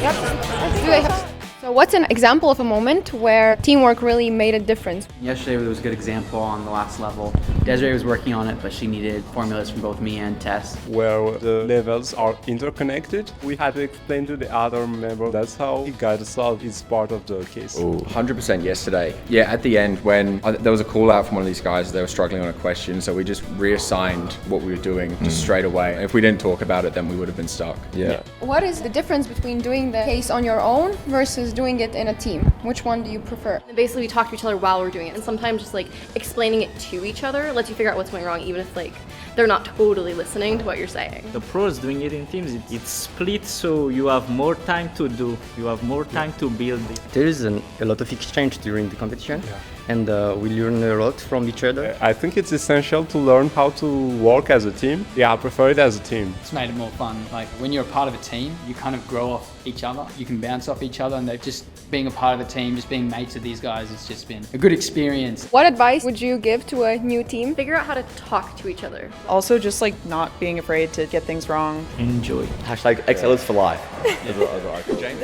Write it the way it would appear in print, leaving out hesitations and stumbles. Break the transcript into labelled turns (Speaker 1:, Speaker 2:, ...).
Speaker 1: Yep. So what's an example of a moment where teamwork really made a difference?
Speaker 2: Yesterday there was a good example on the last level. Desiree was working on it, but she needed formulas from both me and Tess.
Speaker 3: Where the levels are interconnected, we had to explain to the other member. That's how it got solved. It's part of the case.
Speaker 4: Oh, 100% yesterday. Yeah, at the end when there was a call out from one of these guys, they were struggling on a question, so we just reassigned what we were doing just straight away. If we didn't talk about it, then we would have been stuck.
Speaker 3: Yeah.
Speaker 1: What is the difference between doing the case on your own versus doing it in a team? Which one do you prefer?
Speaker 5: And basically we talk to each other while we're doing it, and sometimes just like explaining it to each other lets you figure out what's going wrong, even if like they're not totally listening to what you're saying.
Speaker 6: The pros doing it in teams, it's split, so you have more time to do, you have more time to build it.
Speaker 7: There is a lot of exchange during the competition, and we learn a lot from each other.
Speaker 3: I think it's essential to learn how to work as a team. Yeah, I prefer it as a team.
Speaker 8: It's made it more fun. Like when you're a part of a team, you kind of grow off each other. You can bounce off each other, and they're just being a part of the team, just being mates with these guys, it's just been a good experience.
Speaker 1: What advice would you give to a new team?
Speaker 5: Figure out how to talk to each other.
Speaker 9: Also, just like not being afraid to get things wrong.
Speaker 6: Enjoy.
Speaker 7: #excelesports for life.
Speaker 4: James?